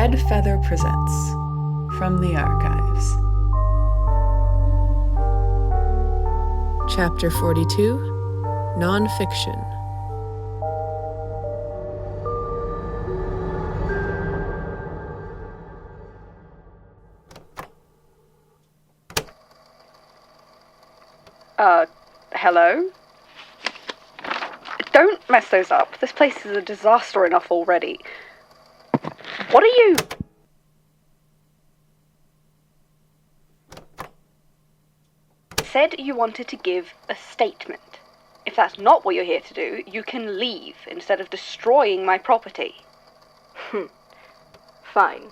Red Feather presents From the Archives. Chapter 42, Nonfiction. Hello? Don't mess those up. This place is a disaster enough already. What are you... Said you wanted to give a statement. If that's not what you're here to do, you can leave instead of destroying my property. Fine.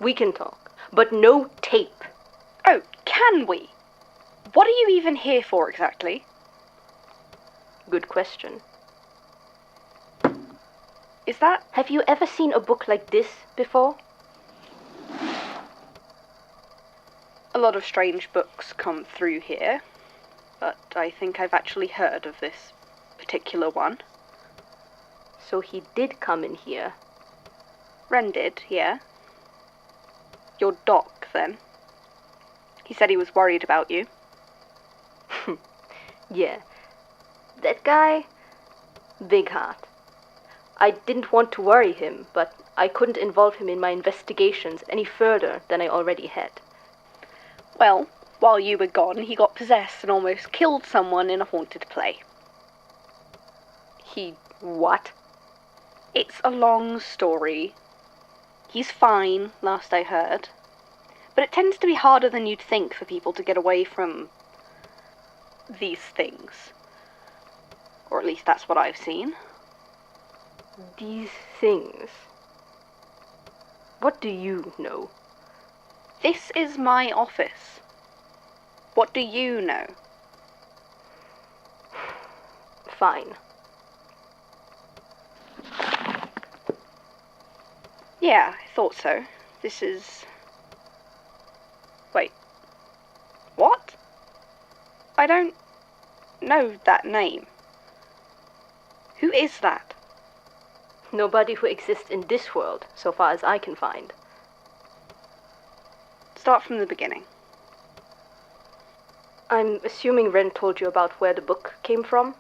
We can talk. But no tape. Oh, can we? What are you even here for exactly? Good question. Is that... Have you ever seen a book like this before? A lot of strange books come through here, but I think I've actually heard of this particular one. So he did come in here. Ren did, yeah. Your doc, then. He said he was worried about you. Yeah. That guy, big heart. I didn't want to worry him, but I couldn't involve him in my investigations any further than I already had. Well, while you were gone, he got possessed and almost killed someone in a haunted play. He what? It's a long story. He's fine, last I heard. But it tends to be harder than you'd think for people to get away from these things. Or at least that's what I've seen. These things? What do you know? This is my office. What do you know? Fine. Yeah, I thought so. This is... Wait. What? I don't know that name. Who is that? Nobody who exists in this world, so far as I can find. Start from the beginning. I'm assuming Ren told you about where the book came from?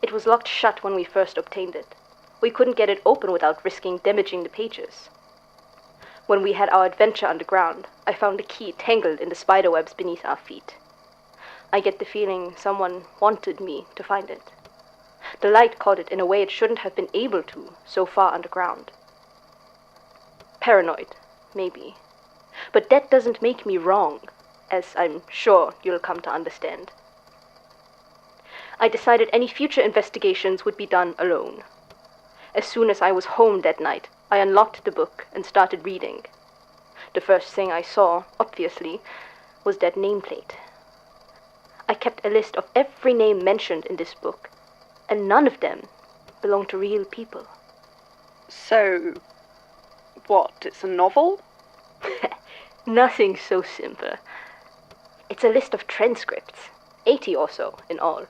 It was locked shut when we first obtained it. We couldn't get it open without risking damaging the pages. When we had our adventure underground, I found the key tangled in the spiderwebs beneath our feet. I get the feeling someone wanted me to find it. The light caught it in a way it shouldn't have been able to, so far underground. Paranoid, maybe. But that doesn't make me wrong, as I'm sure you'll come to understand. I decided any future investigations would be done alone. As soon as I was home that night, I unlocked the book and started reading. The first thing I saw, obviously, was that nameplate. I kept a list of every name mentioned in this book, and none of them belong to real people. So, what, it's a novel? Nothing so simple. It's a list of transcripts, 80 or so in all.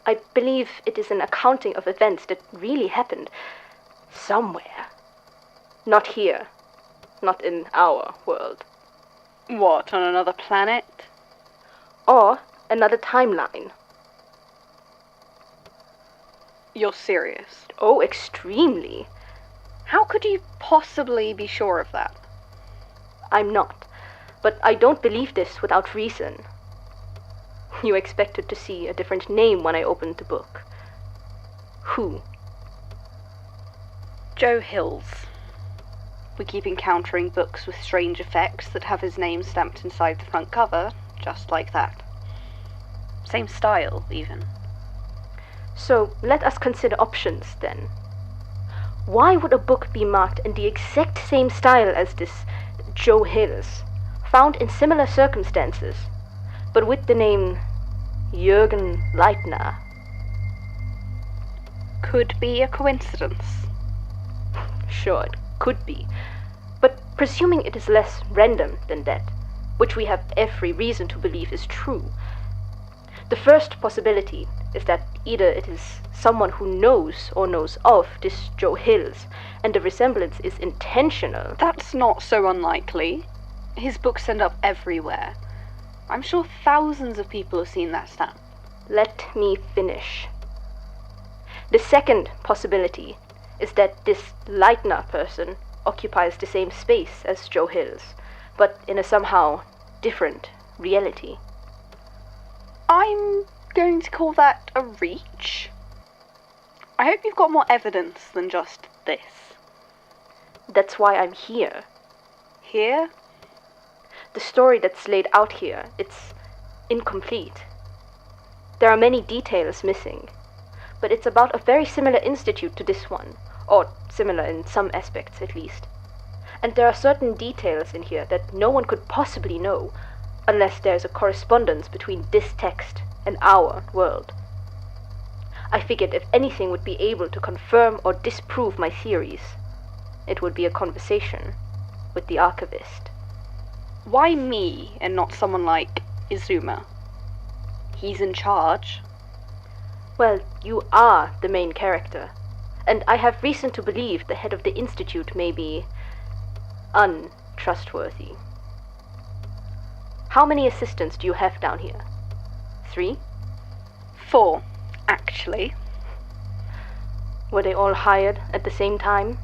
I believe it is an accounting of events that really happened somewhere. Not here. Not in our world. What, on another planet? Or another timeline. You're serious? Oh, extremely. How could you possibly be sure of that? I'm not. But I don't believe this without reason. You expected to see a different name when I opened the book. Who? Joe Hills. We keep encountering books with strange effects that have his name stamped inside the front cover, just like that. Same style, even. So, let us consider options, then. Why would a book be marked in the exact same style as this Joe Hills, found in similar circumstances, but with the name Jürgen Leitner? Could be a coincidence. Sure, it could be. But presuming it is less random than that, which we have every reason to believe is true, The first possibility is that either it is someone who knows or knows of this Joe Hills, and the resemblance is intentional. That's not so unlikely. His books end up everywhere. I'm sure thousands of people have seen that stamp. Let me finish. The second possibility is that this Leitner person occupies the same space as Joe Hills, but in a somehow different reality. I'm going to call that a reach. I hope you've got more evidence than just this. That's why I'm here. Here? The story that's laid out here, it's incomplete. There are many details missing, but it's about a very similar institute to this one, or similar in some aspects at least. And there are certain details in here that no one could possibly know, unless there's a correspondence between this text and our world. I figured if anything would be able to confirm or disprove my theories, it would be a conversation with the archivist. Why me and not someone like Izuma? He's in charge. Well, you are the main character, and I have reason to believe the head of the institute may be untrustworthy. How many assistants do you have down here? 3? 4, actually. Were they all hired at the same time?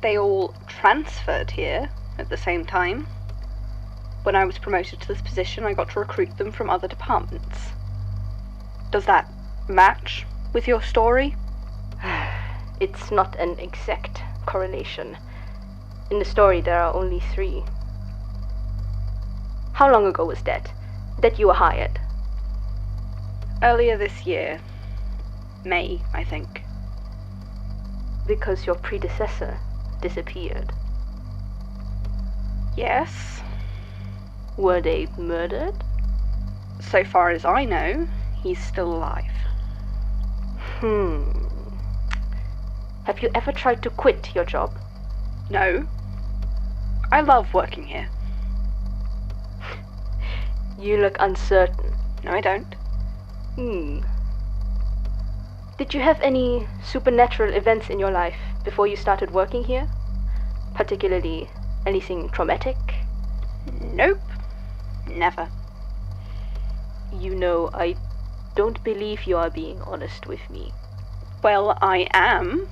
They all transferred here at the same time. When I was promoted to this position, I got to recruit them from other departments. Does that match with your story? It's not an exact correlation. In the story, there are only 3. How long ago was that you were hired? Earlier this year. May, I think. Because your predecessor disappeared. Yes. Were they murdered? So far as I know, he's still alive. Have you ever tried to quit your job? No. I love working here. You look uncertain. No, I don't. Did you have any supernatural events in your life before you started working here? Particularly anything traumatic? Nope. Never. You know, I don't believe you are being honest with me. Well, I am.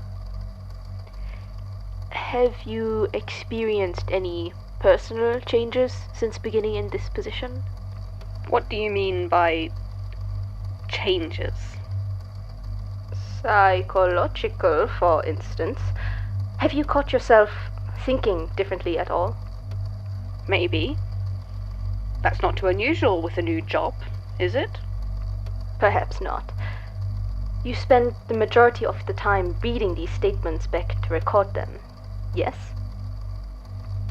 Have you experienced any personal changes since beginning in this position? What do you mean by changes? Psychological, for instance. Have you caught yourself thinking differently at all? Maybe. That's not too unusual with a new job, is it? Perhaps not. You spend the majority of the time reading these statements back to record them, yes?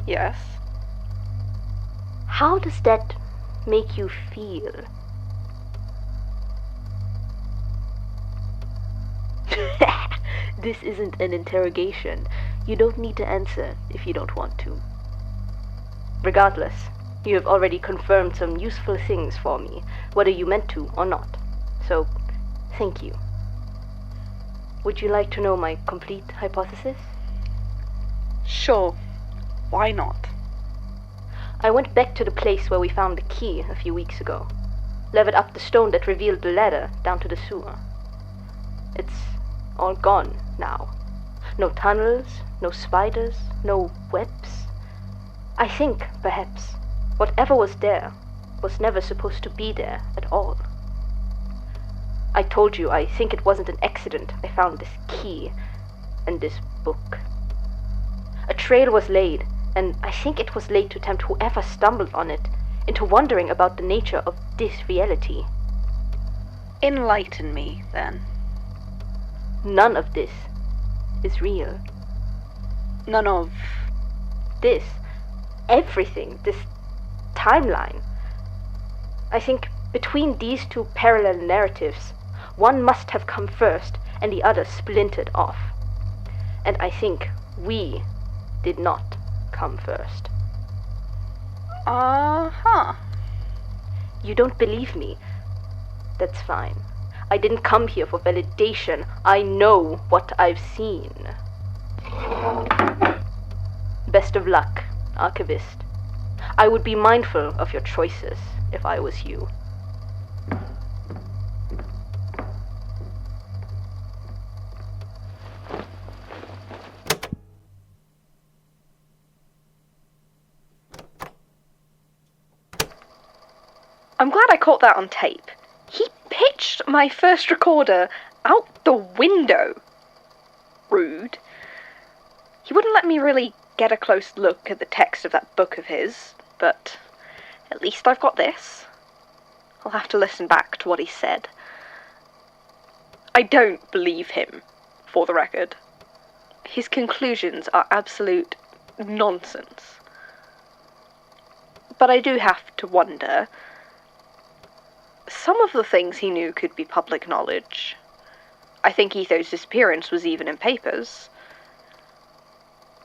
Yes. How does that make you feel? This isn't an interrogation. You don't need to answer if you don't want to. Regardless, you have already confirmed some useful things for me, whether you meant to or not. So, thank you. Would you like to know my complete hypothesis? Sure. Why not? I went back to the place where we found the key a few weeks ago. Levered up the stone that revealed the ladder down to the sewer. It's all gone now. No tunnels, no spiders, no webs. I think, perhaps, whatever was there was never supposed to be there at all. I told you I think it wasn't an accident I found this key and this book. A trail was laid, and I think it was laid to tempt whoever stumbled on it into wondering about the nature of this reality. Enlighten me, then. None of this is real. None of... This, everything, this timeline. I think between these 2 parallel narratives, one must have come first and the other splintered off. And I think we did not come first. Uh-huh. You don't believe me, That's fine. I didn't come here for validation. I know what I've seen. Best of luck, archivist. I would be mindful of your choices if I was you. I'm glad I caught that on tape. He pitched my first recorder out the window. Rude. He wouldn't let me really get a close look at the text of that book of his, but at least I've got this. I'll have to listen back to what he said. I don't believe him, for the record. His conclusions are absolute nonsense. But I do have to wonder, some of the things he knew could be public knowledge. I think Etho's disappearance was even in papers.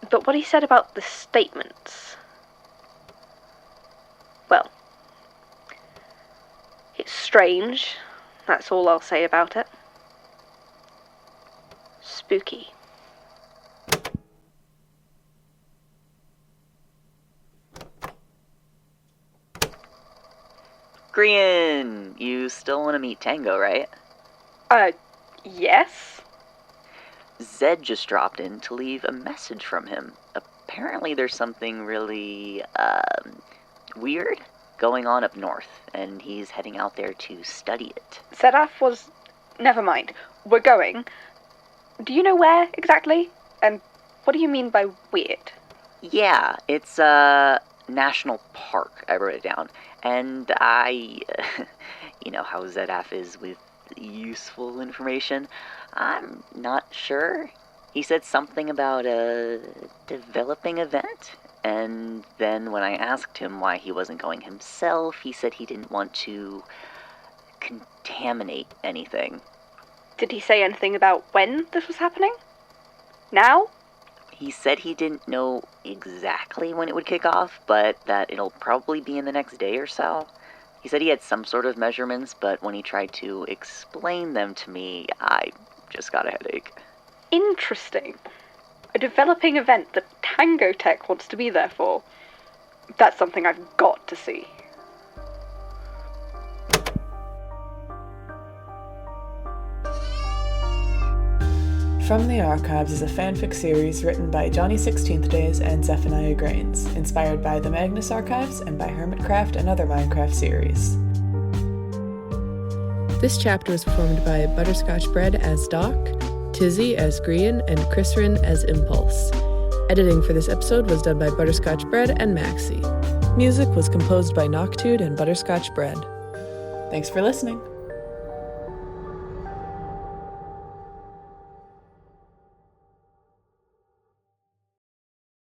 But what he said about the statements, well, it's strange, that's all I'll say about it. Spooky. Grian, you still want to meet Tango, right? Yes? Zed just dropped in to leave a message from him. Apparently there's something really, weird going on up north, and he's heading out there to study it. Seraph was... Never mind. We're going. Do you know where, exactly? And what do you mean by weird? Yeah, it's, National Park. I wrote it down. And you know how Zedaf is with useful information. I'm not sure. He said something about a developing event, and then when I asked him why he wasn't going himself, he said he didn't want to contaminate anything. Did he say anything about when this was happening? Now? He said he didn't know exactly when it would kick off, but that it'll probably be in the next day or so. He said he had some sort of measurements, but when he tried to explain them to me, I just got a headache. Interesting. A developing event that Tango Tech wants to be there for. That's something I've got to see. From the Archives is a fanfic series written by Johnny 16th Days and Zephaniah Grains, inspired by the Magnus Archives and by Hermitcraft and other Minecraft series. This chapter was performed by Butterscotch Bread as Doc, Tizzy as Grian, and Chrisrin as Impulse. Editing for this episode was done by Butterscotch Bread and Maxie. Music was composed by Noctude and Butterscotch Bread. Thanks for listening.